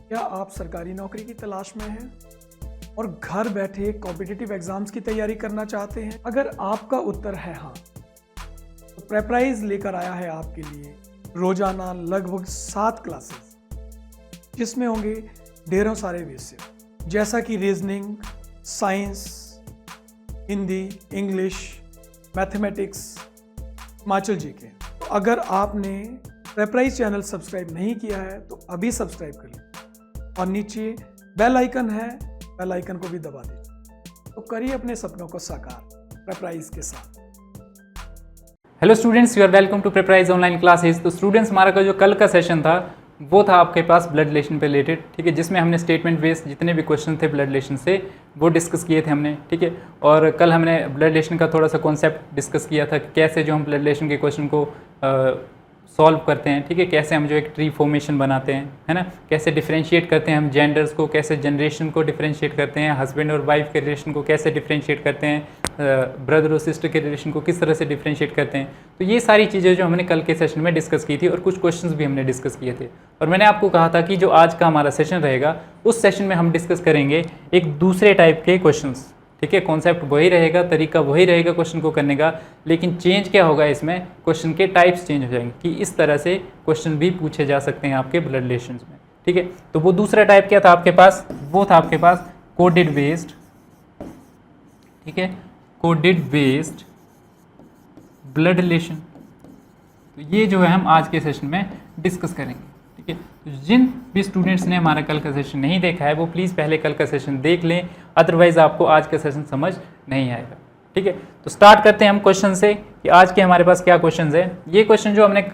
क्या आप सरकारी नौकरी की तलाश में हैं और घर बैठे कॉम्पिटिटिव एग्जाम्स की तैयारी करना चाहते हैं? अगर आपका उत्तर है हाँ, तो प्रेपराइज लेकर आया है आपके लिए रोजाना लगभग 7 क्लासेस, जिसमें होंगे ढेरों सारे विषय जैसा कि reasoning, science, Hindi, English, mathematics, Himachal GK. तो अगर आपने प्रेपराइज चैनल सब्सक्राइब नहीं किया है तो अभी सब्सक्राइब कर लें और नीचे बेल आइकन है, बेल आइकन को भी दबा दीजिए। तो करिए अपने सपनों को साकार प्रेपराइज के साथ। Hello students, you are welcome to Prepraise online classes. तो स्टूडेंट्स, हमारा का जो कल का सेशन था वो था आपके पास ब्लड रिलेशन पे रिलेटेड, ठीक है, जिसमें हमने स्टेटमेंट बेस्ड जितने भी क्वेश्चन थे ब्लड रिलेशन से वो डिस्कस किए थे हमने, ठीक है। और कल हमने ब्लड रिलेशन का थोड़ा सा कॉन्सेप्ट डिस्कस किया था कि कैसे जो हम ब्लड रिलेशन के क्वेश्चन को सॉल्व करते हैं, ठीक है, कैसे हम जो एक ट्री फॉर्मेशन बनाते हैं, है ना, कैसे डिफरेंशिएट करते हैं हम जेंडर्स को, कैसे जनरेशन को डिफरेंशिएट करते हैं, हस्बैंड और वाइफ के रिलेशन को कैसे डिफरेंशिएट करते हैं, ब्रदर और सिस्टर के रिलेशन को किस तरह से डिफरेंशिएट करते हैं। तो ये सारी चीज़ें जो हमने कल के सेशन में डिस्कस की थी और कुछ क्वेश्चंस भी हमने डिस्कस किए थे। और मैंने आपको कहा था कि जो आज का हमारा सेशन रहेगा उस सेशन में हम डिस्कस करेंगे एक दूसरे टाइप के क्वेश्चंस, ठीक है। कॉन्सेप्ट वही रहेगा, तरीका वही रहेगा क्वेश्चन को करने का, लेकिन चेंज क्या होगा इसमें, क्वेश्चन के टाइप्स चेंज हो जाएंगे कि इस तरह से क्वेश्चन भी पूछे जा सकते हैं आपके ब्लड रिलेशंस में, ठीक है। तो वो दूसरा टाइप क्या था आपके पास, वो था आपके पास कोडेड बेस्ड, ठीक है, कोडेड बेस्ड ब्लड रिलेशन। तो ये जो है हम आज के सेशन में डिस्कस करेंगे, ठीक है। तो जिन भी स्टूडेंट्स ने हमारा कल का सेशन नहीं देखा है वो प्लीज़ पहले कल का सेशन देख लें, अदरवाइज आपको आज का सेशन समझ नहीं आएगा, ठीक है। तो स्टार्ट करते हैं हम क्वेश्चन से कि आज के हमारे पास क्या क्वेश्चन है। ये क्वेश्चन जो हमने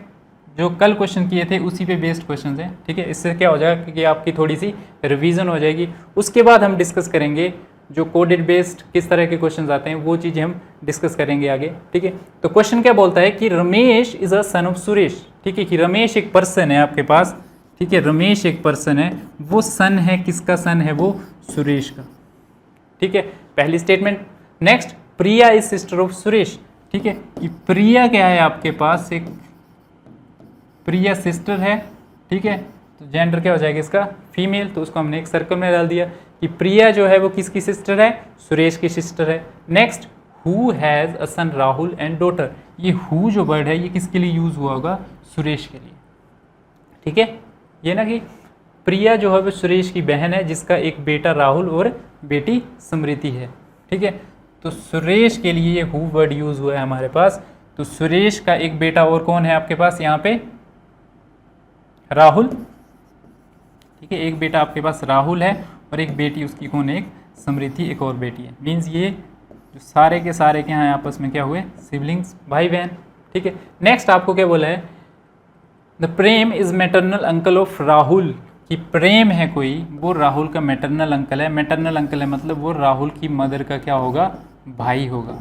जो कल क्वेश्चन किए थे उसी पे बेस्ड क्वेश्चन हैं, ठीक है। इससे क्या हो जाएगा कि आपकी थोड़ी सी रिवीजन हो जाएगी। उसके बाद हम डिस्कस करेंगे जो कोडेड बेस्ड किस तरह के क्वेश्चंस आते हैं, वो चीज़ें हम डिस्कस करेंगे आगे, ठीक है। तो क्वेश्चन क्या बोलता है कि Ramesh is a son of Suresh, ठीक है, कि रमेश एक पर्सन है आपके पास, ठीक है, रमेश एक पर्सन है, वो सन है, किसका सन है, वो सुरेश का, ठीक है, पहली statement. Next, Priya is sister of Suresh, ठीक है, कि प्रिया क्या है आपके पास, एक प्रिया सिस्टर है, ठीक है। तो जेंडर क्या हो जाएगा इसका, फीमेल, तो उसको हमने एक सर्कल में डाल दिया कि प्रिया जो है वो किसकी सिस्टर है, सुरेश की सिस्टर है। Next, who has a son Rahul and daughter, ये हु जो वर्ड है ये किसके लिए यूज़ हुआ होगा, सुरेश के लिए, ठीक है। ये ना कि प्रिया जो है वो सुरेश की बहन है जिसका एक बेटा राहुल और बेटी स्मृति है, ठीक है। तो सुरेश के लिए ये हु वर्ड यूज़ हुआ है हमारे पास। तो सुरेश का एक बेटा और कौन है आपके पास यहाँ पे, राहुल, ठीक है, एक बेटा आपके पास राहुल है और एक बेटी उसकी कौन है, एक स्मृति, एक और बेटी है। मीन्स ये जो सारे के सारे के यहाँ आपस में क्या हुए, सिबलिंग्स, भाई बहन, ठीक है। नेक्स्ट आपको क्या बोला है, the Prem is maternal uncle of Rahul, कि प्रेम है कोई वो राहुल का मैटरनल अंकल है। मैटरनल अंकल है मतलब वो राहुल की मदर का क्या होगा, भाई होगा,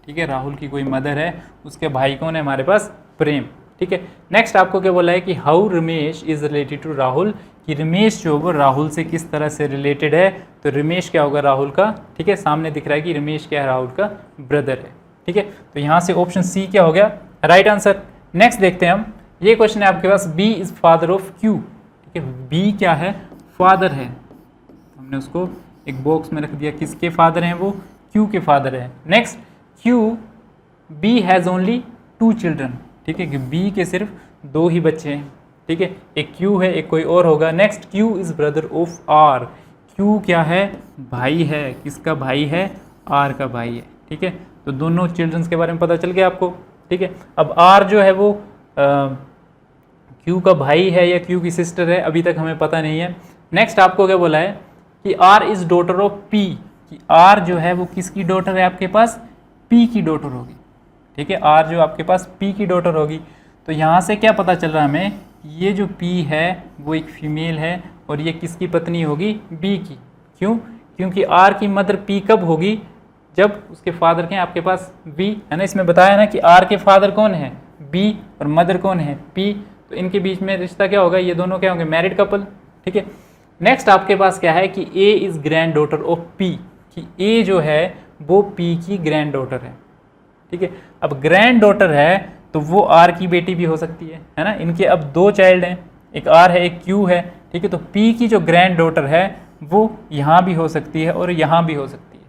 ठीक है। राहुल की कोई मदर है, उसके भाई कौन है हमारे पास, प्रेम, ठीक है। नेक्स्ट आपको क्या बोला है कि how Ramesh is related to Rahul, कि रमेश जो वो राहुल से किस तरह से रिलेटेड है। तो रमेश क्या होगा, राहुल का, ठीक है, सामने दिख रहा है कि रमेश क्या है, राहुल का ब्रदर है, ठीक है। तो यहाँ से ऑप्शन सी क्या हो गया, राइट आंसर। नेक्स्ट देखते हैं हम, ये क्वेश्चन है आपके पास, B is father of Q, ठीक है, बी क्या है, फादर है, हमने उसको एक बॉक्स में रख दिया, किसके फादर हैं वो, क्यू के फादर है। Next, Q, B has only 2 children, ठीक है, कि बी के सिर्फ 2 ही बच्चे हैं, ठीक है, एक क्यू है एक कोई और होगा। Next, Q is brother of R, Q क्या है, भाई है, किसका भाई है, आर का भाई है, ठीक है। तो दोनों चिल्ड्रंस के बारे में पता चल गया आपको, ठीक है। अब आर जो है वो क्यू का भाई है या क्यू की सिस्टर है, अभी तक हमें पता नहीं है। नेक्स्ट आपको क्या बोला है कि R is daughter of P, कि आर जो है वो किसकी डॉटर है आपके पास, पी की डॉटर होगी, ठीक है, आर जो आपके पास पी की डॉटर होगी। तो यहाँ से क्या पता चल रहा है हमें, ये जो पी है वो एक फीमेल है और ये किसकी पत्नी होगी, बी की। क्यों, क्योंकि आर की मदर पी कब होगी, जब उसके फादर के आपके पास बी है ना। इसमें बताया ना कि आर के फादर कौन है, बी, और मदर कौन है, पी। तो इनके बीच में रिश्ता क्या होगा, ये दोनों क्या होंगे, मैरिड कपल, ठीक है। नेक्स्ट आपके पास क्या है कि A is granddaughter of P, कि ए जो है वो पी की ग्रैंड डॉटर है, ठीक है। अब ग्रैंड डॉटर है तो वो आर की बेटी भी हो सकती है ना। इनके अब 2 चाइल्ड हैं, एक आर है एक क्यू है, ठीक है। तो P की जो ग्रैंड डॉटर है वो यहाँ भी हो सकती है और यहाँ भी हो सकती है,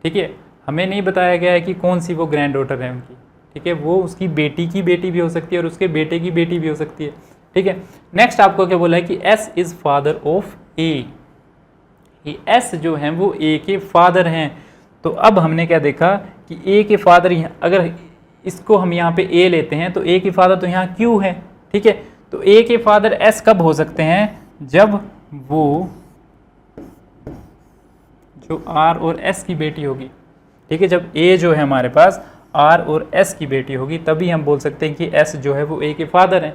ठीक है। हमें नहीं बताया गया है कि कौन सी वो ग्रैंड डॉटर है उनकी, ठीक है। वो उसकी बेटी की बेटी भी हो सकती है और उसके बेटे की बेटी भी हो सकती है, ठीक है। नेक्स्ट आपको क्या बोला है कि S is father of A, ये S जो हैं वो A के फादर हैं। तो अब हमने क्या देखा कि A के फादर, अगर इसको हम यहाँ पे A लेते हैं तो A के फादर तो यहाँ Q है, ठीक है। तो A के फादर S कब हो सकते हैं, जब वो जो R और S की बेटी होगी, ठीक है। जब A जो है हमारे पास R और S की बेटी होगी तभी हम बोल सकते हैं कि S जो है वो A के फादर हैं,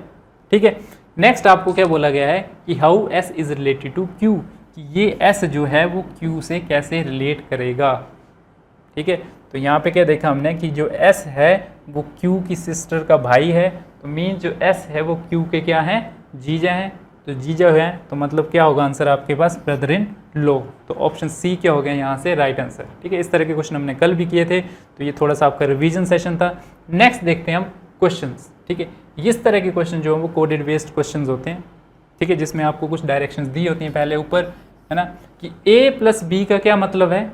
ठीक है। नेक्स्ट आपको क्या बोला गया है कि how S is related to Q, कि ये S जो है वो Q से कैसे रिलेट करेगा, ठीक है। तो यहाँ पे क्या देखा हमने कि जो S है वो Q की सिस्टर का भाई है, तो मीन जो S है वो Q के क्या हैं, जीजा हैं। तो जीजा है तो मतलब क्या होगा आंसर आपके पास, ब्रदर इन लॉ। तो ऑप्शन सी क्या हो गया यहाँ से राइट आंसर, ठीक है। इस तरह के क्वेश्चन हमने कल भी किए थे, तो ये थोड़ा सा आपका रिवीजन सेशन था। नेक्स्ट देखते हैं हम क्वेश्चंस, ठीक है। इस तरह के क्वेश्चन जो है वो कोडेड बेस्ड क्वेश्चंस होते हैं, ठीक है, जिसमें आपको कुछ डायरेक्शंस दी होती हैं पहले ऊपर, है ना, कि A प्लस बी का क्या मतलब है।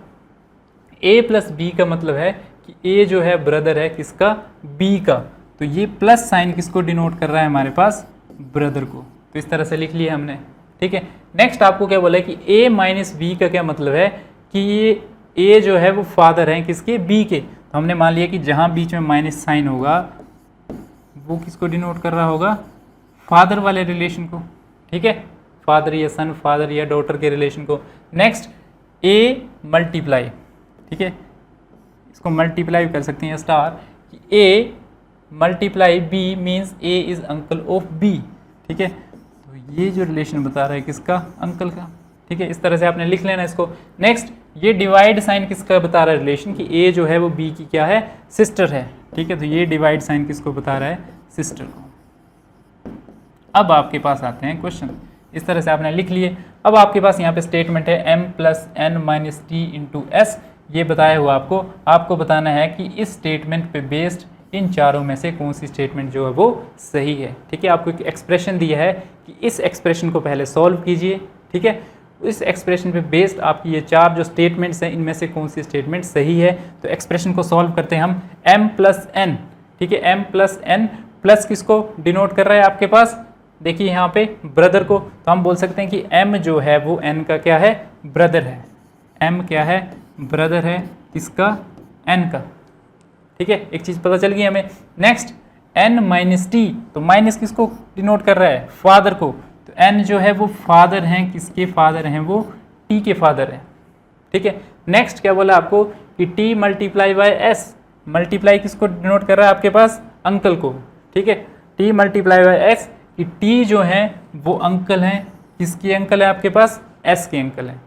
A प्लस बी का मतलब है कि A जो है ब्रदर है किसका, B का। तो ये प्लस साइन किसको डिनोट कर रहा है हमारे पास, ब्रदर को। तो इस तरह से लिख लिया हमने, ठीक है। नेक्स्ट आपको क्या बोला है कि A माइनस बी का क्या मतलब है कि ये A जो है वो फादर है किसके, B के। तो हमने मान लिया कि जहाँ बीच में माइनस साइन होगा वो किसको डिनोट कर रहा होगा, फादर वाले रिलेशन को, ठीक है, फादर या सन, फादर या डॉटर के रिलेशन को। नेक्स्ट A मल्टीप्लाई, ठीक है, इसको मल्टीप्लाई कर सकते हैं स्टार, कि A multiply B means A is uncle of B, ठीक है। तो ये जो रिलेशन बता रहा है किसका, अंकल का, ठीक है। इस तरह से आपने लिख लेना इसको। नेक्स्ट ये डिवाइड साइन किसका बता रहा है रिलेशन, कि A जो है वो B की क्या है, सिस्टर है, ठीक है। तो ये डिवाइड साइन किसको बता रहा है, सिस्टर को। अब आपके पास आते हैं क्वेश्चन, इस तरह से आपने लिख लिए। अब आपके पास यहाँ पे स्टेटमेंट है m plus N minus T into S, ये बताया हुआ आपको बताना है कि इस स्टेटमेंट पे बेस्ड इन चारों में से कौन सी स्टेटमेंट जो है वो सही है, ठीक है। आपको एक एक्सप्रेशन दिया है कि इस एक्सप्रेशन को पहले सॉल्व कीजिए, ठीक है। इस एक्सप्रेशन पे बेस्ड आपकी ये चार जो स्टेटमेंट्स हैं इनमें से कौन सी स्टेटमेंट सही है। तो एक्सप्रेशन को सॉल्व करते हैं हम, m प्लस एन, ठीक है। m प्लस एन, प्लस किसको डिनोट कर रहा है आपके पास, देखिए यहाँ पे ब्रदर को। तो हम बोल सकते हैं कि m जो है वो n का क्या है, ब्रदर है। m क्या है, ब्रदर है किसका, n का, ठीक है। एक चीज़ पता चल गई हमें। नेक्स्ट n माइनस टी, तो माइनस किसको डिनोट कर रहा है, फादर को। तो n जो है वो फादर हैं किसके, फादर हैं वो t के फादर हैं, ठीक है। नेक्स्ट क्या बोला आपको कि t multiply by s, multiply किसको डिनोट कर रहा है आपके पास, अंकल को, ठीक है। t मल्टीप्लाई बाय s, कि t जो है वो अंकल हैं किसके, अंकल है आपके पास, s के अंकल हैं,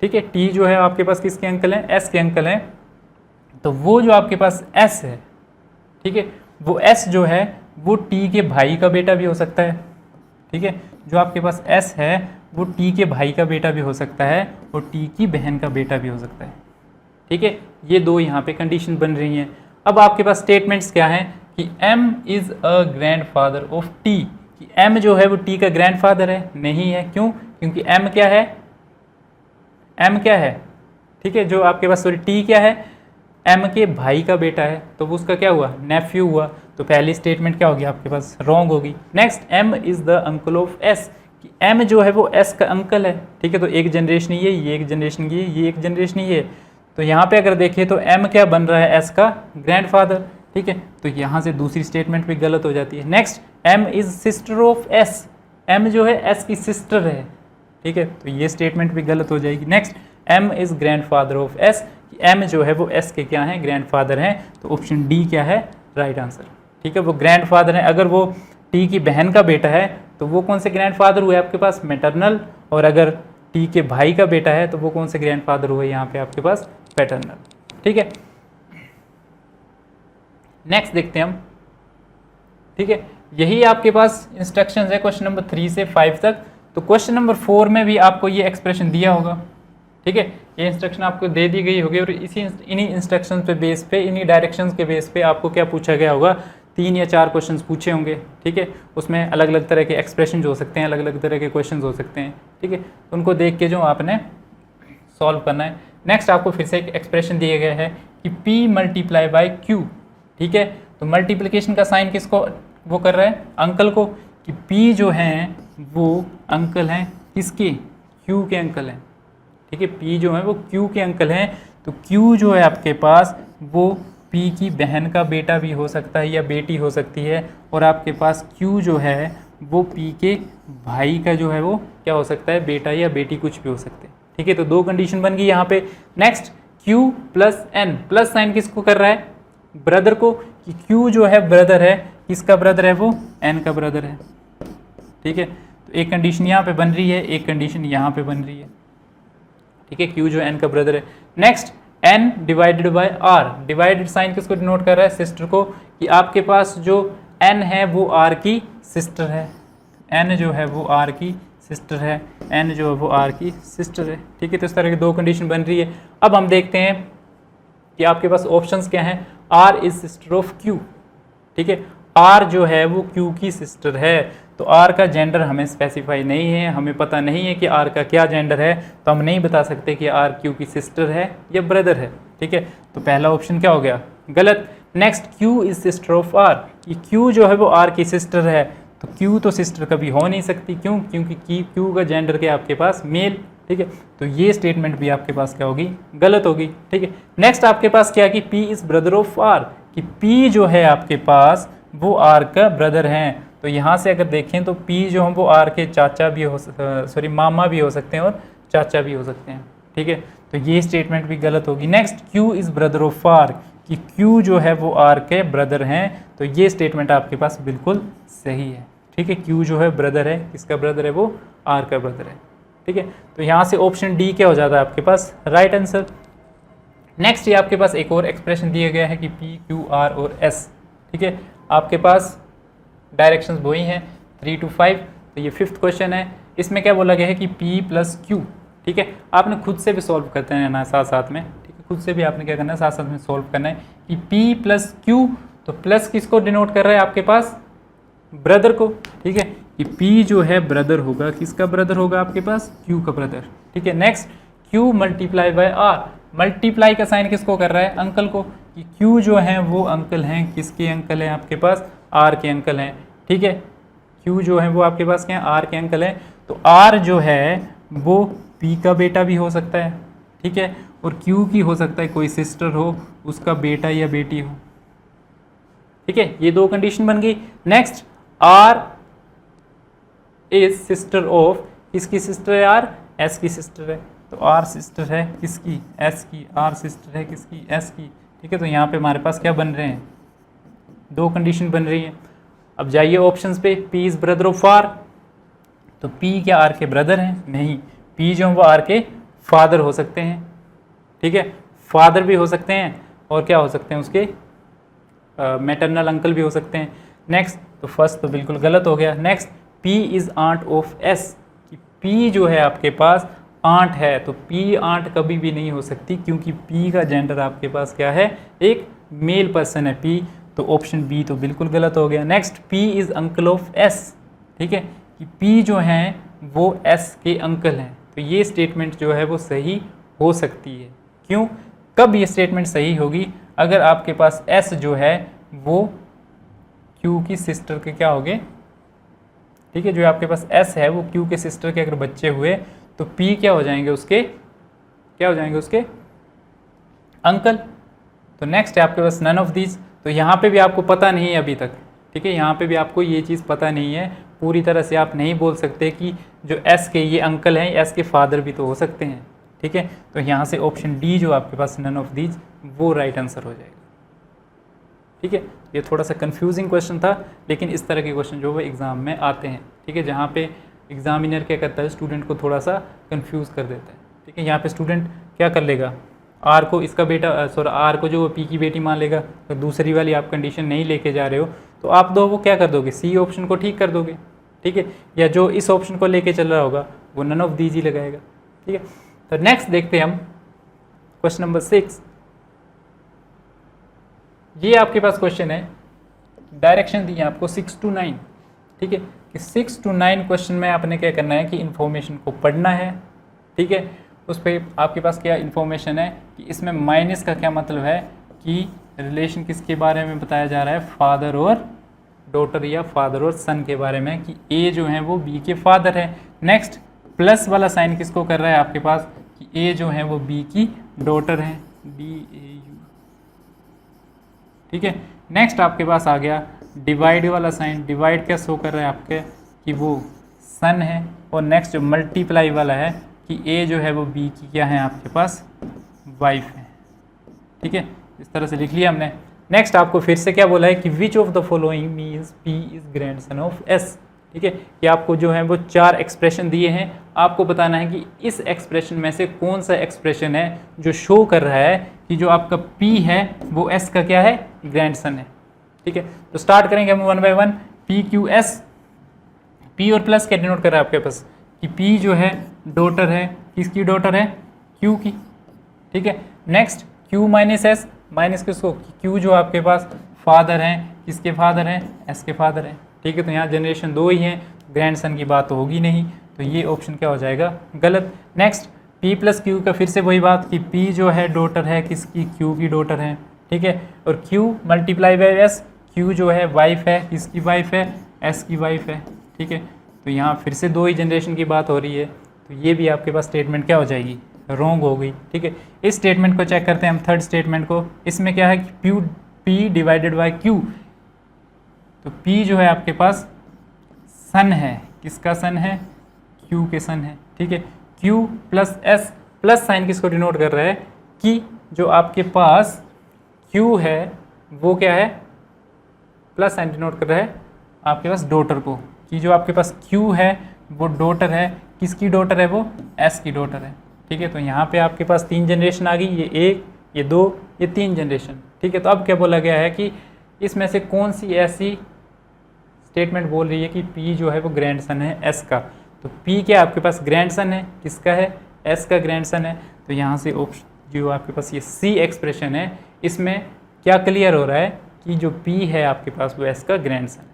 ठीक है। t जो है आपके पास किसके अंकल हैं, s के अंकल हैं। तो वो जो आपके पास s है, ठीक है, वो s जो है वो t के भाई का बेटा भी हो सकता है, ठीक है। जो आपके पास s है वो t के भाई का बेटा भी हो सकता है और t की बहन का बेटा भी हो सकता है, ठीक है। ये दो यहाँ पे कंडीशन बन रही हैं। अब आपके पास स्टेटमेंट्स क्या हैं कि m is a grand father of t, कि m जो है वो t का ग्रैंड फादर है, नहीं है, क्यों, क्योंकि m क्या है, m क्या है, ठीक है, जो आपके पास सॉरी t क्या है, m के भाई का बेटा है, तो वो उसका क्या हुआ, नेफ्यू हुआ। तो पहली स्टेटमेंट क्या होगी आपके पास, रॉन्ग होगी। Next m is the uncle of s, कि m जो है वो s का अंकल है, ठीक है। तो एक जनरेशन ये एक जनरेशन ये एक जनरेशन ये। तो यहाँ पे अगर देखें तो m क्या बन रहा है, s का ग्रैंडफादर, ठीक है। तो यहाँ से दूसरी स्टेटमेंट भी गलत हो जाती है। Next m is sister of s, m जो है s की सिस्टर है, ठीक है। तो ये स्टेटमेंट भी गलत हो जाएगी। Next m is grandfather of s, m जो है वो s के क्या हैं, ग्रैंडफादर हैं। तो ऑप्शन डी क्या है, राइट आंसर, ठीक है। वो ग्रैंडफादर हैं। अगर वो t की बहन का बेटा है तो वो कौन से ग्रैंडफादर हुए आपके पास, मैटरनल। और अगर t के भाई का बेटा है तो वो कौन से ग्रैंडफादर हुए यहाँ पे आपके पास, पैटर्नल, ठीक है। नेक्स्ट देखते हैं हम, ठीक है। यही आपके पास इंस्ट्रक्शंस है क्वेश्चन नंबर 3 से 5 तक। तो क्वेश्चन नंबर 4 में भी आपको ये एक्सप्रेशन दिया होगा, ठीक है। ये इंस्ट्रक्शन आपको दे दी गई होगी और इन्हीं इंस्ट्रक्शन पे बेस पे, इन्हीं डायरेक्शंस के बेस पे आपको क्या पूछा गया होगा, 3 या 4 क्वेश्चंस पूछे होंगे, ठीक है। उसमें अलग अलग तरह के एक्सप्रेशन हो सकते हैं, अलग अलग तरह के क्वेश्चंस हो सकते हैं, ठीक है। उनको देख के जो आपने सॉल्व करना है। नेक्स्ट आपको फिर से एक एक्सप्रेशन दिया गया है कि P मल्टीप्लाई बाई Q, ठीक है। तो मल्टीप्लिकेशन का साइन किसको वो कर रहा है, अंकल को, कि P जो हैं वो अंकल हैं किसके, Q के अंकल हैं, ठीक है। P जो है वो Q के अंकल हैं, तो Q जो है आपके पास वो P की बहन का बेटा भी हो सकता है या बेटी हो सकती है, और आपके पास Q जो है वो P के भाई का जो है वो क्या हो सकता है, बेटा या बेटी कुछ भी हो सकते हैं, ठीक है। तो 2 कंडीशन बन गई यहाँ पे। Next Q plus N, plus sign किसको कर रहा है, ब्रदर को, कि Q जो है ब्रदर है, किसका ब्रदर है, वो N का ब्रदर है, ठीक है। तो एक कंडीशन यहाँ पे बन रही है, एक कंडीशन यहाँ पे बन रही है, ठीक है। Q जो N का ब्रदर है। Next N divided by R, divided sign किसको डिनोट कर रहा है, सिस्टर को, कि आपके पास जो N है वो R की सिस्टर है, N जो है वो R की सिस्टर है, N जो है वो R की सिस्टर है, ठीक है। तो इस तरह की 2 कंडीशन बन रही है। अब हम देखते हैं कि आपके पास ऑप्शंस क्या हैं। R is sister of Q, ठीक है। R जो है वो Q की सिस्टर है, तो R का जेंडर हमें स्पेसिफाई नहीं है, हमें पता नहीं है कि R का क्या जेंडर है, तो हम नहीं बता सकते कि R Q की सिस्टर है या ब्रदर है, ठीक है। तो पहला ऑप्शन क्या हो गया, गलत। Next Q is sister of R, कि Q जो है वो R की सिस्टर है, तो Q तो सिस्टर कभी हो नहीं सकती, क्यों, क्योंकि Q का जेंडर क्या आपके पास मेल, ठीक है। तो ये स्टेटमेंट भी आपके पास क्या होगी, गलत होगी, ठीक है। नेक्स्ट आपके पास क्या कि P is brother of R, कि P जो है आपके पास वो R का ब्रदर हैं। तो यहाँ से अगर देखें तो P जो हम वो R के चाचा भी हो मामा भी हो सकते हैं और चाचा भी हो सकते हैं, ठीक है। तो ये स्टेटमेंट भी गलत होगी। Next Q is brother of R, कि Q जो है वो R के ब्रदर हैं, तो ये स्टेटमेंट आपके पास बिल्कुल सही है, ठीक है। Q जो है ब्रदर है, किसका ब्रदर है, वो R का ब्रदर है, ठीक है। तो यहाँ से ऑप्शन डी क्या हो जाता है आपके पास, राइट आंसर। नेक्स्ट ये आपके पास एक और एक्सप्रेशन दिया गया है कि P, Q, R और S, ठीक है। आपके पास डायरेक्शंस वही हैं 3 to 5। तो ये 5th क्वेश्चन है, इसमें क्या बोला गया है कि P प्लस Q, ठीक है। आपने खुद से भी सॉल्व करते हैं ना साथ साथ में, ठीक है। खुद से भी आपने क्या करना है, साथ साथ में सॉल्व करना है कि P प्लस Q, तो प्लस किसको डिनोट कर रहा है आपके पास, ब्रदर को, ठीक है। कि P जो है ब्रदर होगा, किसका ब्रदर होगा आपके पास, Q का ब्रदर, ठीक है। Next Q multiply by R, multiply का साइन किसको कर रहा है, अंकल को, कि Q जो है वो अंकल हैं, किसके अंकल हैं आपके पास, R के अंकल हैं, ठीक है। Q जो है वो आपके पास क्या है, R के अंकल हैं। तो R जो है वो P का बेटा भी हो सकता है, ठीक है, और Q की हो सकता है कोई सिस्टर हो, उसका बेटा या बेटी हो, ठीक है। ये 2 कंडीशन बन गई। Next R is sister of, किसकी सिस्टर है, R S की सिस्टर है, तो R सिस्टर है किसकी, S की, R सिस्टर है किसकी, S की, ठीक है। तो यहाँ पे हमारे पास क्या बन रहे हैं, 2 कंडीशन बन रही है। अब जाइए ऑप्शंस पे, P is brother of R, तो P क्या R के ब्रदर हैं, नहीं, P जो वो R के फादर हो सकते हैं, ठीक है, फादर भी हो सकते हैं, और क्या हो सकते हैं उसके मैटरनल अंकल भी हो सकते हैं। नेक्स्ट तो फर्स्ट तो बिल्कुल गलत हो गया। Next P is aunt of S, कि P जो है आपके पास आंट है, तो P आंट कभी भी नहीं हो सकती, क्योंकि P का जेंडर आपके पास क्या है, एक मेल पर्सन है P, तो ऑप्शन बी तो बिल्कुल गलत हो गया। Next P is uncle of S, ठीक है, कि P जो हैं वो S के अंकल हैं, तो ये स्टेटमेंट जो है वो सही हो सकती है। क्यों, कब ये स्टेटमेंट सही होगी, अगर आपके पास S जो है वो Q की सिस्टर के क्या होगे, ठीक है, जो आपके पास S है वो Q के सिस्टर के अगर बच्चे हुए, तो P क्या हो जाएंगे उसके, क्या हो जाएंगे उसके अंकल। तो नेक्स्ट है आपके पास नन ऑफ दीज, तो यहाँ पे भी आपको पता नहीं है अभी तक, ठीक है, यहाँ पे भी आपको ये चीज़ पता नहीं है पूरी तरह से, आप नहीं बोल सकते कि जो S के ये अंकल हैं, S के फादर भी तो हो सकते हैं, ठीक है। तो यहाँ से ऑप्शन डी जो आपके पास नन ऑफ दीज, वो राइट आंसर हो जाएगा, ठीक है। ये थोड़ा सा कंफ्यूजिंग क्वेश्चन था, लेकिन इस तरह के क्वेश्चन जो वो एग्ज़ाम में आते हैं, ठीक है, जहाँ पे एग्जामिनर क्या करता है, स्टूडेंट को थोड़ा सा कंफ्यूज कर देता है, ठीक है। यहाँ पे स्टूडेंट क्या कर लेगा, आर को इसका बेटा आर को जो पी की बेटी मान लेगा, तो दूसरी वाली आप कंडीशन नहीं लेके जा रहे हो, तो आप दो वो क्या कर दोगे, सी ऑप्शन को ठीक कर दोगे, ठीक है, या जो इस ऑप्शन को लेके चल रहा होगा वो नन ऑफ दीज ही लगाएगा, ठीक है। तो नेक्स्ट देखते हैं हम क्वेश्चन नंबर 6। ये आपके पास क्वेश्चन है डायरेक्शन दी है आपको 6 to 9, ठीक है, कि 6 to 9 क्वेश्चन में आपने क्या करना है कि इन्फॉर्मेशन को पढ़ना है, ठीक है। उस पर आपके पास क्या इन्फॉर्मेशन है कि इसमें माइनस का क्या मतलब है कि रिलेशन किसके बारे में बताया जा रहा है, फादर और डॉटर या फादर और सन के बारे में, कि ए जो है वो बी के फादर है। नेक्स्ट प्लस वाला साइन किसको कर रहा है आपके पास कि ए जो है वो बी की डॉटर है, DAU, ठीक है। नेक्स्ट आपके पास आ गया डिवाइड वाला साइन, डिवाइड क्या शो कर रहा है आपके कि वो सन है। और नेक्स्ट जो मल्टीप्लाई वाला है कि ए जो है वो बी की क्या है आपके पास वाइफ है, ठीक है। इस तरह से लिख लिया हमने। नेक्स्ट आपको फिर से क्या बोला है कि विच of the following means P is grandson of S, ठीक है। कि आपको जो है वो 4 एक्सप्रेशन दिए हैं, आपको बताना है कि इस एक्सप्रेशन में से कौन सा एक्सप्रेशन है जो शो कर रहा है कि जो आपका P है वो S का क्या है, ग्रैंडसन है, ठीक है। तो स्टार्ट करेंगे हम 1 by 1। PQS, P और प्लस क्या डिनोट कर रहा है आपके पास कि P जो है डॉटर है, किसकी डॉटर है, Q की, ठीक है। Next Q minus S, minus किसको, Q जो आपके पास फादर हैं, किसके फादर हैं, S के फादर हैं, ठीक है। तो यहाँ जनरेशन 2 ही हैं, ग्रैंडसन की बात तो होगी नहीं, तो ये ऑप्शन क्या हो जाएगा, गलत। नेक्स्ट P प्लस Q का फिर से वही बात कि P जो है डॉटर है किसकी, Q की डॉटर है, ठीक है। और Q multiply by S, Q जो है वाइफ है, किसकी वाइफ है, S की वाइफ है, ठीक है। तो यहाँ फिर से 2 ही जनरेशन की बात हो रही है, तो ये भी आपके पास स्टेटमेंट क्या हो जाएगी, रॉन्ग हो गई, ठीक है। इस स्टेटमेंट को चेक करते हैं हम, थर्ड स्टेटमेंट को। इसमें क्या है कि P डिवाइडेड बाय Q, तो P जो है आपके पास सन है, किसका सन है, Q के सन है, ठीक है। Q plus S, plus sign किसको डिनोट कर रहा है कि जो आपके पास Q है वो क्या है, प्लस साइन डिनोट कर रहा है आपके पास डॉटर को, कि जो आपके पास Q है वो डॉटर है, किसकी डॉटर है, वो S की डॉटर है, ठीक है। तो यहाँ पे आपके पास 3 जनरेशन आ गई, ये 1, ये 2, ये 3 जनरेशन, ठीक है। तो अब क्या बोला गया है कि इसमें से कौन सी ऐसी स्टेटमेंट बोल रही है कि P जो है वो ग्रैंडसन है S का। तो P क्या आपके पास ग्रैंडसन है, किसका है, S का ग्रैंडसन है। तो यहाँ से ऑप्शन जो आपके पास ये C एक्सप्रेशन है, इसमें क्या क्लियर हो रहा है कि जो P है आपके पास वो S का ग्रैंडसन है,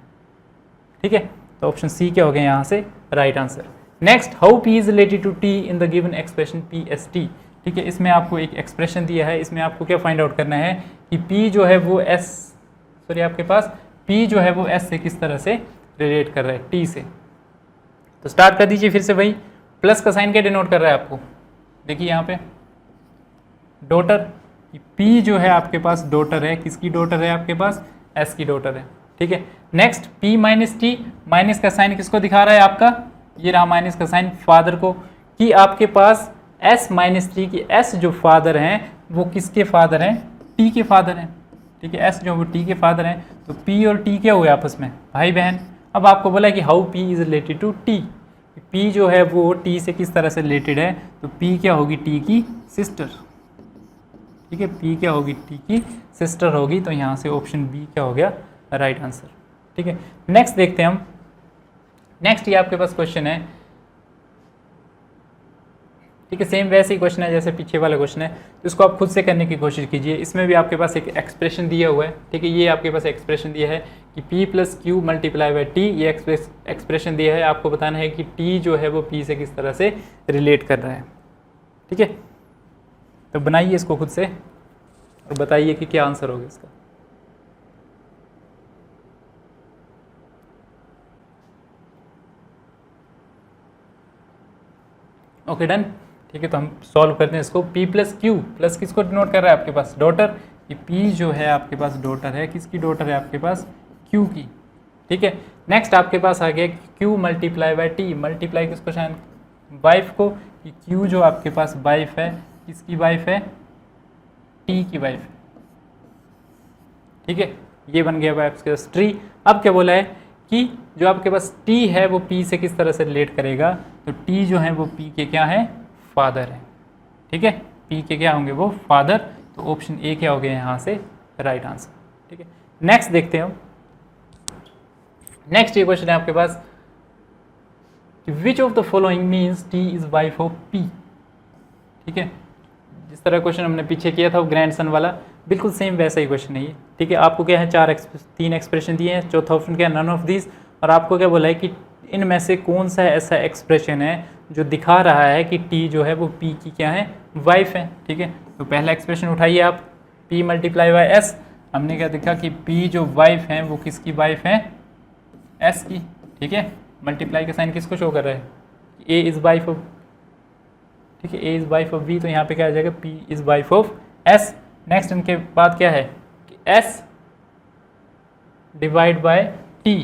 ठीक है। तो ऑप्शन C क्या हो गया यहाँ से right answer. Next, how P is related to T in the given expression PST, ठीक है। इसमें आपको एक एक्सप्रेशन दिया है, इसमें आपको क्या फाइंड आउट करना है कि P जो है वो आपके पास P जो है वो S से किस तरह से रिलेट कर रहा है, T से। तो स्टार्ट कर दीजिए फिर से वही, प्लस का साइन क्या डिनोट कर रहा है आपको, देखिए यहाँ पे डॉटर, P जो है आपके पास डॉटर है, किसकी डॉटर है आपके पास, S की डॉटर है, ठीक है। Next P minus T, minus का साइन किसको दिखा रहा है आपका, ये रहा माइनस का साइन फादर को, कि आपके पास S माइनस T की S जो फादर हैं वो किसके फादर हैं, T के फादर हैं, ठीक है। S जो वो T के फादर हैं, तो P और T क्या हुए आपस में, भाई बहन। अब आपको बोला कि how P is related to T, P जो है वो T से किस तरह से रिलेटेड है, तो P क्या होगी, T की सिस्टर, ठीक है। P क्या होगी, T की सिस्टर होगी। तो यहाँ से ऑप्शन B क्या हो गया राइट आंसर, ठीक है। नेक्स्ट देखते हैं हम। नेक्स्ट ये आपके पास क्वेश्चन है, ठीक है, सेम वैसे ही क्वेश्चन है जैसे पीछे वाला क्वेश्चन है, तो इसको आप खुद से करने की कोशिश कीजिए। इसमें भी आपके पास एक एक्सप्रेशन दिया हुआ है, ठीक है। ये आपके पास एक्सप्रेशन दिया है कि P plus Q multiply by T, ये एक्सप्रेशन दिया है, आपको बताना है कि T जो है वो P से किस तरह से रिलेट कर रहा है, ठीक है। तो बनाइए इसको खुद से और बताइए कि क्या आंसर होगा इसका। ओके डन, ठीक है। तो हम सॉल्व करते हैं इसको। P प्लस Q, प्लस किसको डिनोट कर रहा है आपके पास, डॉटर, कि P जो है आपके पास डॉटर है, किसकी डॉटर है आपके पास, Q की, ठीक है। नेक्स्ट आपके पास आ गया Q multiply by T, multiply किसको शायद वाइफ को, कि Q जो आपके पास वाइफ है, किसकी वाइफ है, T की वाइफ है, ठीक है। ये बन गया आपके पास ट्री। अब क्या बोला है कि जो आपके पास T है वो P से किस तरह से रिलेट करेगा, तो T जो है वो P के क्या है, फादर है, ठीक है। P के क्या होंगे, वो फादर। तो ऑप्शन A क्या हो गया यहाँ से राइट आंसर, ठीक है। नेक्स्ट देखते हैं हम। नेक्स्ट ये क्वेश्चन है आपके पास, which of the following means T is wife of P, ठीक है। जिस तरह क्वेश्चन हमने पीछे किया था वो ग्रैंडसन वाला, बिल्कुल सेम वैसा ही क्वेश्चन है ये। ठीक है, आपको क्या है 3 एक्सप्रेशन दिए हैं, चौथा ऑप्शन क्या है नन ऑफ दिस, और आपको क्या बोला है कि इनमें से कौन सा ऐसा एक्सप्रेशन है जो दिखा रहा है कि टी जो है वो पी की क्या है वाइफ है। ठीक है, तो पहला एक्सप्रेशन उठाइए आप, पी मल्टीप्लाई बाई एस, हमने क्या देखा कि पी जो वाइफ है वो किसकी वाइफ है, एस की। ठीक है, मल्टीप्लाई का साइन किसको शो कर रहा है, ए इज वाइफ ऑफ, ठीक है, ए इज वाइफ ऑफ बी, तो यहाँ पे क्या आ जाएगा P is wife of S. Next इनके बाद क्या है कि एस डिवाइड बाय टी,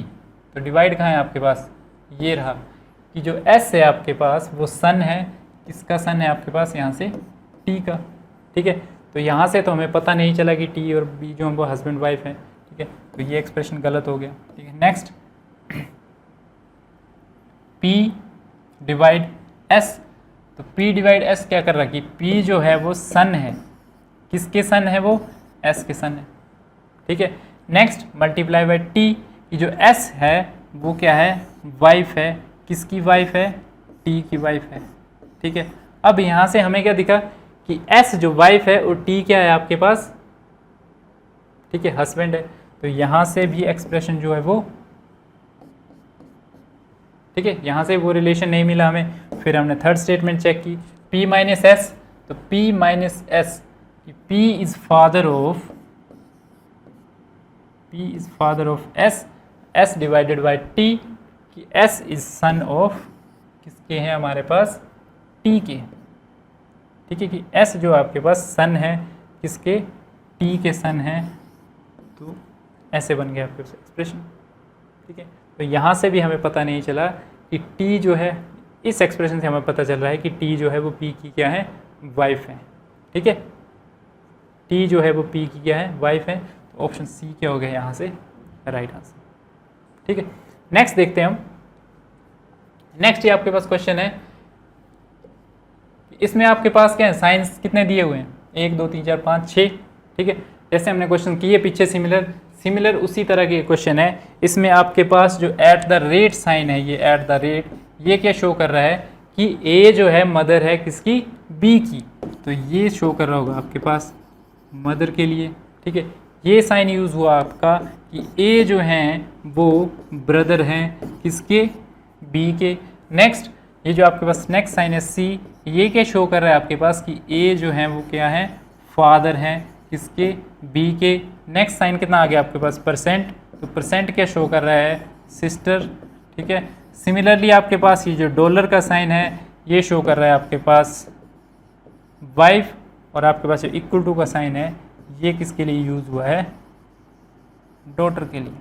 तो डिवाइड कहाँ है आपके पास, ये रहा कि जो एस है आपके पास वो सन है, किसका सन है आपके पास यहाँ से टी का। ठीक है, तो यहाँ से तो हमें पता नहीं चला कि टी और बी जो हमको हस्बैंड वाइफ है। ठीक है, तो ये एक्सप्रेशन गलत हो गया। ठीक है, नेक्स्ट P डिवाइड S, तो P डिवाइड S क्या कर रहा है कि P जो है वो सन है, किसके सन है वो, S के सन है। ठीक है, नेक्स्ट मल्टीप्लाई बाय T, कि जो S है वो क्या है वाइफ है, किसकी वाइफ है, T की वाइफ है। ठीक है, अब यहाँ से हमें क्या दिखा कि S जो वाइफ है और T क्या है आपके पास, ठीक है हस्बैंड है, तो यहाँ से भी एक्सप्रेशन जो है वो, ठीक है, यहाँ से वो रिलेशन नहीं मिला हमें। फिर हमने थर्ड स्टेटमेंट चेक की, P माइनस एस, तो P minus S, P is father of S, S divided by T, कि S इज सन ऑफ किसके हैं हमारे पास, T के। ठीक है, कि S जो आपके पास सन है किसके, T के सन है, तो ऐसे बन गया आपके पास एक्सप्रेशन। ठीक है, तो यहाँ से भी हमें पता नहीं चला कि T जो है, इस एक्सप्रेशन से हमें पता चल रहा है कि T जो है वो P की क्या है वाइफ है। ठीक है, T जो है वो P की क्या है वाइफ है, तो ऑप्शन सी क्या हो गया यहाँ से राइट आंसर। ठीक है, नेक्स्ट देखते हैं हम। नेक्स्ट ये आपके पास क्वेश्चन है, इसमें आपके पास क्या है साइंस कितने दिए हुए हैं, 1 2 3 4 5 6। ठीक है, जैसे हमने क्वेश्चन किए पीछे सिमिलर उसी तरह के क्वेश्चन है। इसमें आपके पास जो एट द रेट साइन है, ये एट द रेट, ये क्या शो कर रहा है कि ए जो है मदर है किसकी, बी की, तो ये शो कर रहा होगा आपके पास मदर के लिए। ठीक है, ये साइन यूज़ हुआ आपका कि ए जो हैं वो ब्रदर हैं किसके, बी के। नेक्स्ट ये जो आपके पास नेक्स्ट साइन है सी, ये क्या शो कर रहा है आपके पास कि ए जो हैं वो क्या है फादर हैं किसके, बी के। नेक्स्ट साइन कितना आ गया आपके पास परसेंट, तो परसेंट क्या शो कर रहा है सिस्टर। ठीक है, सिमिलरली आपके पास ये जो डॉलर का साइन है ये शो कर रहा है आपके पास वाइफ, और आपके पास जो इक्वल टू का साइन है ये किसके लिए यूज़ हुआ है, डॉटर के लिए।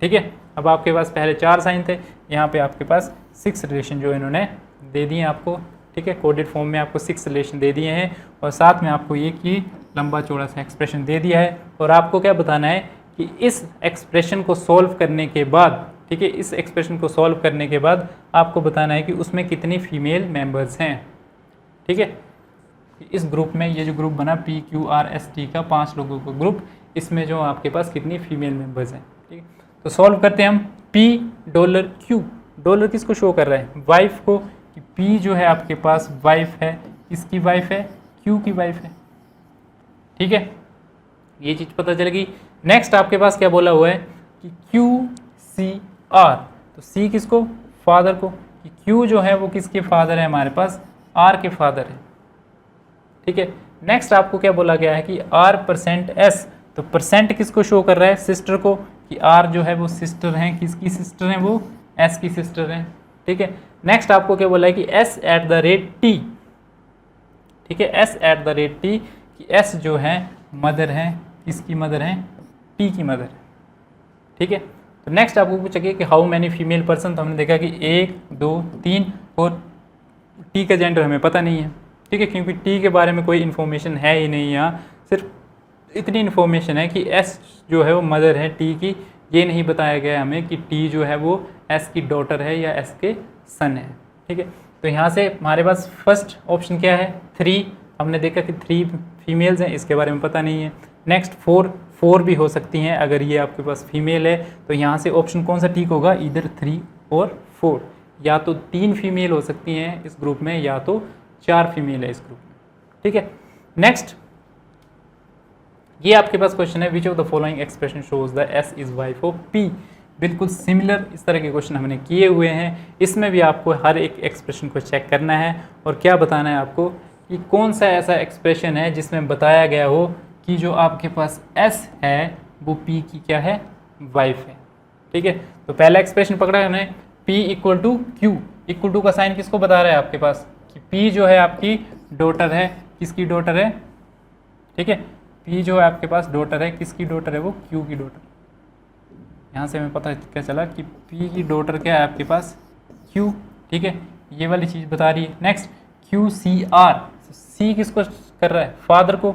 ठीक है, अब आपके पास पहले 4 साइन थे, यहाँ पे आपके पास 6 रिलेशन जो इन्होंने दे दिए आपको। ठीक है, कोडेड फॉर्म में आपको 6 रिलेशन दे दिए हैं, और साथ में आपको ये कि लंबा चौड़ा सा एक्सप्रेशन दे दिया है। और आपको क्या बताना है कि इस एक्सप्रेशन को सॉल्व करने के बाद, ठीक है, इस एक्सप्रेशन को सॉल्व करने के बाद आपको बताना है कि उसमें कितनी फीमेल मेंबर्स हैं। ठीक है, इस ग्रुप में ये जो ग्रुप बना PQRST का 5 लोगों का ग्रुप, इसमें जो आपके पास कितनी फीमेल मेंबर्स हैं। ठीक है, तो सॉल्व करते हैं हम। P डॉलर Q, डॉलर किसको शो कर रहा है, वाइफ को, कि P जो है आपके पास वाइफ है, किसकी वाइफ है, Q की वाइफ है। ठीक है, ये चीज़ पता चलेगी। नेक्स्ट आपके पास क्या बोला हुआ है कि QCR, तो C किसको, फादर को, कि Q जो है वो किसके फादर है हमारे पास, R के फादर है। ठीक है, नेक्स्ट आपको क्या बोला गया है कि R%S, तो परसेंट किसको शो कर रहा है, सिस्टर को, कि R जो है वो सिस्टर हैं, किसकी सिस्टर हैं, वो S की सिस्टर हैं। ठीक है, नेक्स्ट आपको क्या बोला है कि S at the rate T, ठीक है, S at the rate T, कि S जो है मदर है, किसकी मदर है, T की मदर है। ठीक है, तो नेक्स्ट आपको पूछेगा कि हाउ मैनी फीमेल पर्सन, तो हमने देखा कि 1 2 3, और T का जेंडर हमें पता नहीं है। ठीक है, क्योंकि T के बारे में कोई इन्फॉर्मेशन है ही नहीं, यहाँ सिर्फ इतनी इन्फॉर्मेशन है कि S जो है वो मदर है T की, ये नहीं बताया गया है हमें कि T जो है वो S की डॉटर है या S के सन है। ठीक है, तो यहाँ से हमारे पास फर्स्ट ऑप्शन क्या है 3, हमने देखा कि 3 फीमेल्स हैं, इसके बारे में पता नहीं है। नेक्स्ट 4 भी हो सकती हैं, अगर ये आपके पास फीमेल है तो यहाँ से ऑप्शन कौन सा ठीक होगा, इधर 3 और 4, या तो 3 फीमेल हो सकती हैं इस ग्रुप में, या तो 4 फीमेल है इस ग्रुप में। ठीक है, नेक्स्ट ये आपके पास क्वेश्चन है, विच of the following expression shows the S is wife of P. बिल्कुल सिमिलर इस तरह के क्वेश्चन हमने किए हुए हैं। इसमें भी आपको हर एक एक्सप्रेशन को चेक करना है और क्या बताना है आपको कि कौन सा ऐसा एक्सप्रेशन है जिसमें बताया गया हो कि जो आपके पास एस है वो पी की क्या है, वाइफ है। ठीक है, तो पहला एक्सप्रेशन पकड़ा है हमने, P equal to Q. Equal to का साइन किसको बता रहा है आपके पास कि P जो है आपकी डॉटर है, किसकी डॉटर है, ठीक है, P जो है आपके पास डॉटर है, किसकी डॉटर है, वो Q की डॉटर। यहाँ से हमें पता क्या चला कि P की डॉटर क्या है आपके पास, Q। ठीक है, ये वाली चीज़ बता रही है। नेक्स्ट QCR, C किसको कर रहा है, फादर को।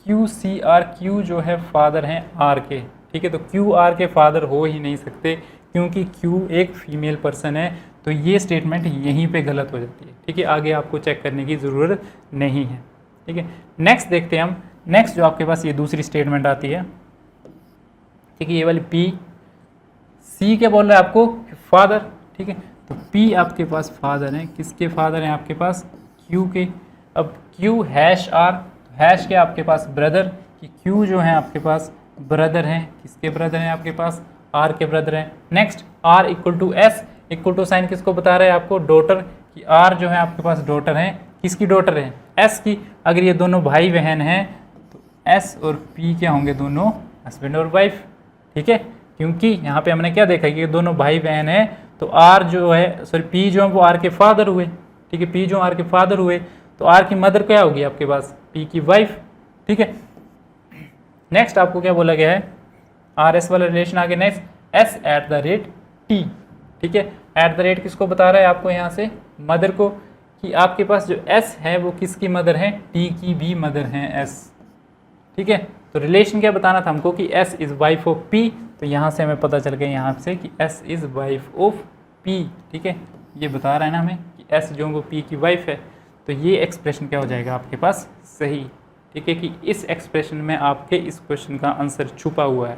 QCR, Q जो है फादर हैं R के। ठीक है, तो QR के फादर हो ही नहीं सकते क्योंकि Q एक फीमेल पर्सन है, तो ये स्टेटमेंट यहीं पे गलत हो जाती है। ठीक है, आगे आपको चेक करने की ज़रूरत नहीं है। ठीक है, नेक्स्ट देखते हैं हम। नेक्स्ट जो आपके पास ये दूसरी स्टेटमेंट आती है, ठीक है, ये वाली P, C क्या बोल रहा है आपको, फादर। ठीक है, तो P आपके पास फादर हैं, किसके फादर हैं आपके पास, Q के। अब Q हैश R, हैश क्या आपके पास, ब्रदर, कि Q जो है आपके पास ब्रदर हैं, किसके ब्रदर हैं आपके पास, R के ब्रदर हैं। Next R equal to S, equal to sign किसको बता रहा है आपको, डॉटर, कि R जो है आपके पास डॉटर हैं, किसकी डॉटर है, S की। अगर ये दोनों भाई बहन हैं तो S और P क्या होंगे, दोनों हस्बैंड और वाइफ। ठीक है, क्योंकि यहाँ पे हमने क्या देखा कि दोनों भाई बहन हैं, तो R जो है, सॉरी P जो है वो R के फादर हुए। ठीक है, P जो R के फादर हुए तो R की मदर क्या होगी आपके पास, P की वाइफ। ठीक है, नेक्स्ट आपको क्या बोला गया है, RS वाला रिलेशन आगे। Next S@T। ठीक है, एट द रेट किसको बता रहा है आपको, यहाँ से मदर को, कि आपके पास जो S है वो किसकी मदर है, T की भी मदर है S। ठीक है, तो रिलेशन क्या बताना था हमको कि S is wife of P, तो यहाँ से हमें पता चल गया यहाँ से कि S is wife of P। ठीक है, ये बता रहा है ना हमें कि S जो वो P की वाइफ है, तो ये एक्सप्रेशन क्या हो जाएगा आपके पास, सही। ठीक है, कि इस एक्सप्रेशन में आपके इस क्वेश्चन का आंसर छुपा हुआ है।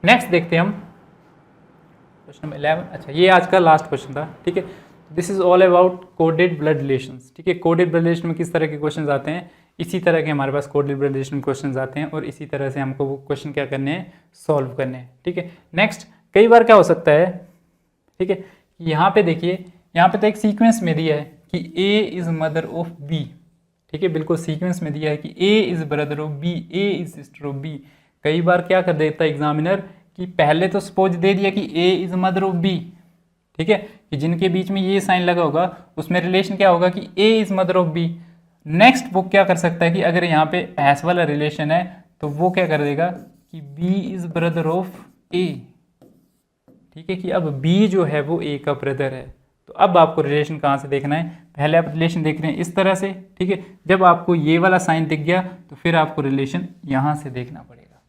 नेक्स्ट देखते हैं हम क्वेश्चन नंबर 11। अच्छा, ये आज का लास्ट क्वेश्चन था। ठीक है, this is all about coded blood relations. ठीक है, कोडेड ब्लड रिलेशन में किस तरह के क्वेश्चन आते हैं, इसी तरह के हमारे पास कोडेड ब्लड रिलेशन क्वेश्चन आते हैं और इसी तरह से हमको वो क्वेश्चन क्या करने हैं, सॉल्व करने हैं। ठीक है, नेक्स्ट कई बार क्या हो सकता है, ठीक है, यहाँ पे देखिए, यहाँ पे तो एक सीक्वेंस में दिया है कि A is mother of B। ठीक है, बिल्कुल सीक्वेंस में दिया है कि A is brother of B, A is sister of B। कई बार क्या कर देता है एग्जामिनर कि पहले तो सपोज दे दिया कि A is mother of B। ठीक है, कि जिनके बीच में ये साइन लगा होगा उसमें रिलेशन क्या होगा कि A is mother of B। Next वो क्या कर सकता है कि अगर यहाँ पे हैश वाला रिलेशन है तो वो क्या कर देगा कि B is brother of A। ठीक है, कि अब B जो है वो A का ब्रदर है। तो अब आपको रिलेशन कहाँ से देखना है, पहले आप रिलेशन देख रहे हैं इस तरह से। ठीक है, जब आपको ये वाला साइन दिख गया तो फिर आपको रिलेशन यहाँ से देखना पड़ेगा।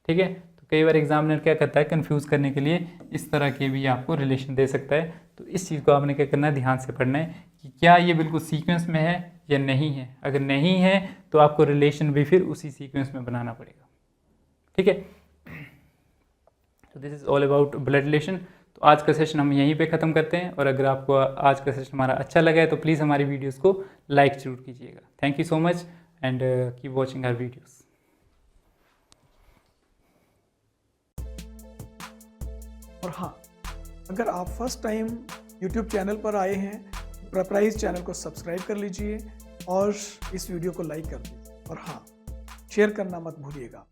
ठीक है, तो कई बार एग्जामिनर क्या करता है, कंफ्यूज करने के लिए इस तरह के भी आपको रिलेशन दे सकता है। तो इस चीज़ को आपने क्या करना है, ध्यान से पढ़ना है कि क्या ये बिल्कुल सीक्वेंस में है या नहीं है। अगर नहीं है तो आपको रिलेशन भी फिर उसी सीक्वेंस में बनाना पड़ेगा। ठीक है, तो this is all about blood relation. तो आज का सेशन हम यहीं पे ख़त्म करते हैं, और अगर आपको आज का सेशन हमारा अच्छा लगा है तो प्लीज़ हमारी वीडियोस को लाइक जरूर कीजिएगा। Thank you so much and keep watching our videos. और हाँ, अगर आप फर्स्ट टाइम YouTube चैनल पर आए हैं, प्रेपराइज चैनल को सब्सक्राइब कर लीजिए और इस वीडियो को लाइक कर दीजिए। और हाँ, शेयर करना मत भूलिएगा।